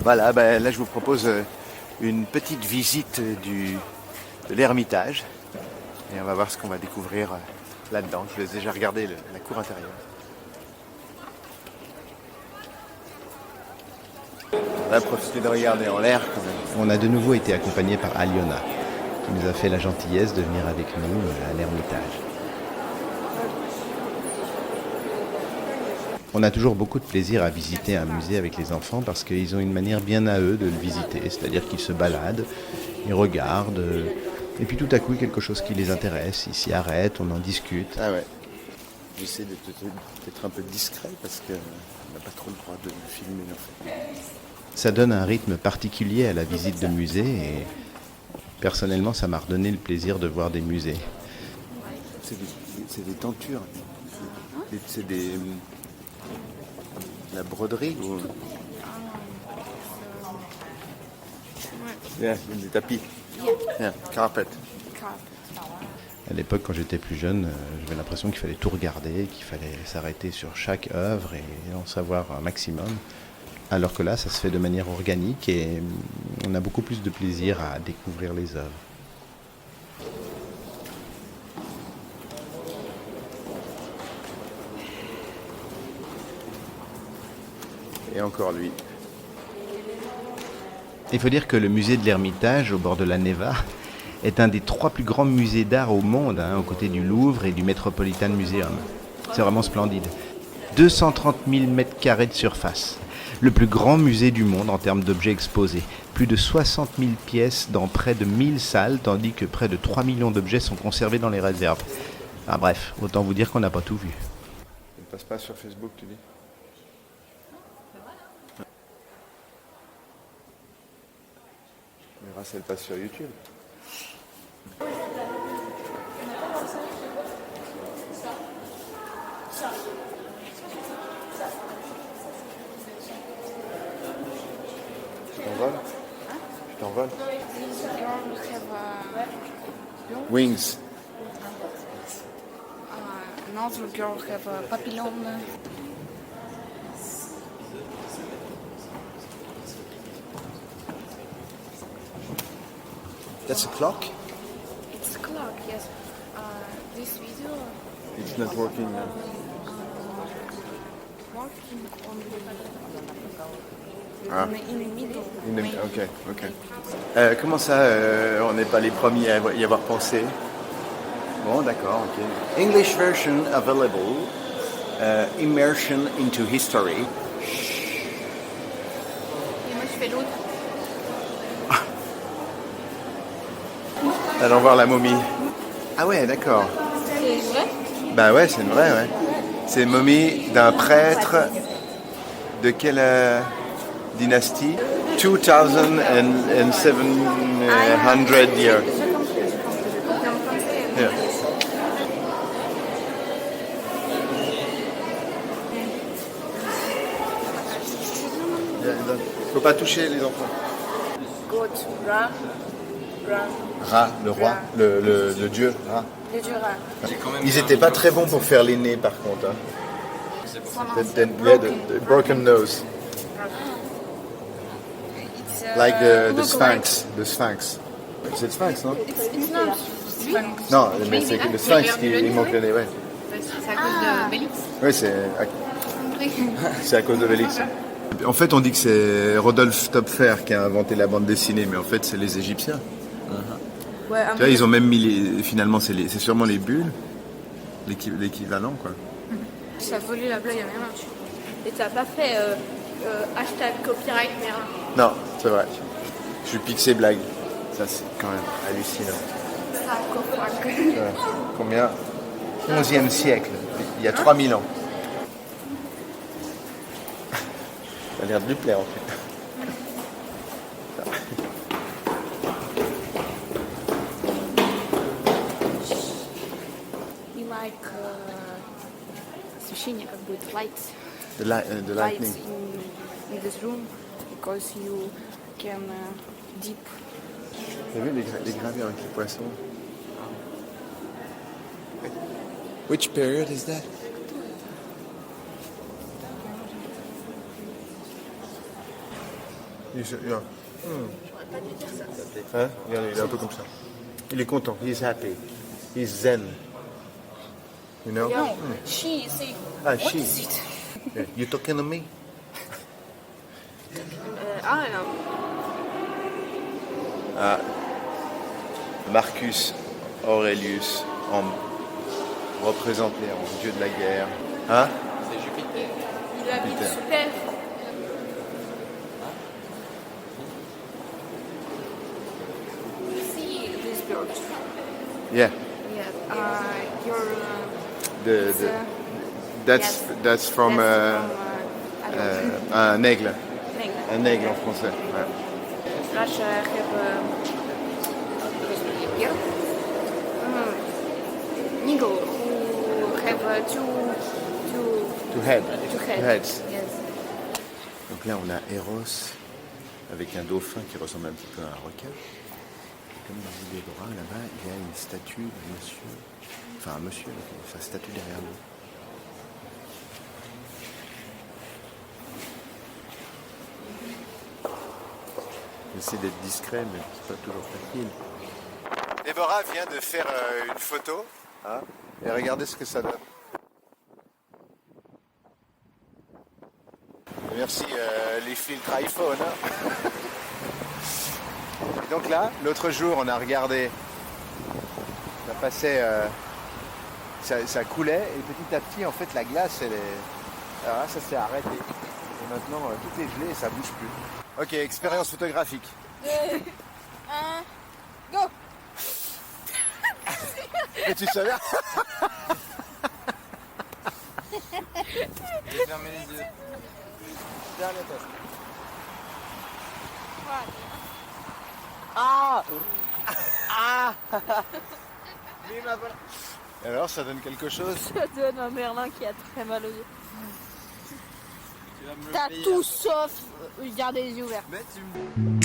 Voilà, ben, là je vous propose une petite visite de l'Ermitage. Et on va voir ce qu'on va découvrir là-dedans. Je vous laisse déjà regarder la cour intérieure. On va profiter de regarder en l'air quand même. On a de nouveau été accompagné par Aliona, qui nous a fait la gentillesse de venir avec nous à l'Ermitage. On a toujours beaucoup de plaisir à visiter un musée avec les enfants parce qu'ils ont une manière bien à eux de le visiter, c'est-à-dire qu'ils se baladent, ils regardent, et puis tout à coup quelque chose qui les intéresse, ils s'y arrêtent, on en discute. Ah ouais, j'essaie d'être un peu discret parce qu'on n'a pas trop le droit de filmer en fait. Ça donne un rythme particulier à la visite de musée et personnellement ça m'a redonné le plaisir de voir des musées. C'est des tentures, c'est des... La broderie ou... Yeah, des tapis. Yeah, carpet. À l'époque, quand j'étais plus jeune, j'avais l'impression qu'il fallait tout regarder, qu'il fallait s'arrêter sur chaque œuvre et en savoir un maximum. Alors que là, ça se fait de manière organique et on a beaucoup plus de plaisir à découvrir les œuvres. Et encore lui. Il faut dire que le musée de l'Ermitage, au bord de la Neva, est un des 3 plus grands musées d'art au monde, aux côtés du Louvre et du Metropolitan Museum. C'est vraiment splendide. 230 000 mètres carrés de surface. Le plus grand musée du monde en termes d'objets exposés. Plus de 60 000 pièces dans près de 1000 salles, tandis que près de 3 millions d'objets sont conservés dans les réserves. Enfin bref, autant vous dire qu'on n'a pas tout vu. Ça ne passe pas sur Facebook, tu dis ? On verra si elle passe sur YouTube. Tu t'envoles ? Tu t'envoles ? Wings. Another girl have a papillon. That's a clock? It's a clock, yes. This video It's not working now. working Ah. in the middle. Ok. Comment ça, on n'est pas les premiers à y avoir pensé? Bon, d'accord, ok. English version available. Immersion into history. Et moi je fais l'autre. Allons voir la momie. Ah ouais, d'accord. C'est vrai? Bah ouais, c'est une vraie, ouais. C'est une momie d'un prêtre de quelle dynastie? 2700 years. Yeah. Faut pas toucher les enfants. God, Ra, Ra, le roi, le dieu, Ra. le dieu Ra. Ils étaient pas très bons pour faire les nez par contre. Hein. The broken nose. It's, Like the look Sphinx. The Sphinx. C'est le Sphinx, non? It's not Sphinx. Non, mais c'est le Sphinx qui il manque le nez, ouais. C'est à cause de Bélix. Oui, c'est à cause de Bélix. En fait, on dit que c'est Rodolphe Töpfer qui a inventé la bande dessinée, mais en fait, c'est les Égyptiens. Ouais, Tu vois, ils ont même mis finalement, c'est sûrement les bulles, l'équivalent, quoi. ça a volé la blague à Mera. Et t'as pas fait hashtag copyright Mera. Non, c'est vrai. Je suis pixé blague. Ça, c'est quand même hallucinant. Ça copyright. Ouais. Combien? 11e siècle, il y a 3000 ans. Ça a l'air de lui plaire, en fait. You like освещение, как бы lights. The Lights lightning. in this room because you can dip. T'as vu les gravures avec les poissons? Which period is that? Yeah. J'aurais pas dû dire ça. Hein? Regardez, il est un peu comme ça. Il est content. He's happy. He's zen. You know? Non, she, c'est... Ah, What she. is it? Yeah. You talking to me? Ah non. Marcus Aurelius, représenté en dieu de la guerre. Hein? Il habite Jupiter. super. See this bird. Yeah. Yeah. The, It's, the, that's, yes. that's from I don't know. un aigle. Nee. Un aigle en français. Ouais. Là, je heb... Hier. Eagle who have To head. two heads. Heads. Yes. Donc là, on a Eros avec un dauphin qui ressemble un petit peu à un requin. Et comme dans les bras, là-bas, il y a une statue d'un monsieur. Enfin, un monsieur, sa statue derrière nous. J'essaie d'être discret, mais c'est pas toujours facile. Déborah vient de faire une photo. Hein, et regardez ce que ça donne. Merci les filtres iPhone. Hein. Et donc là, l'autre jour, on a regardé. Ça passait. Ça coulait et petit à petit, en fait, la glace, elle est. Alors là, ça s'est arrêté. Et maintenant, tout est gelé et ça bouge plus. Ok, expérience photographique. 2, 1, go! Et tu savais? Fermez les yeux. Dernier test. Ah! Ah! Et alors, ça donne quelque chose? Ça donne un Merlin qui a très mal aux yeux. T'as tout sauf garder les yeux ouverts. Mais tu me...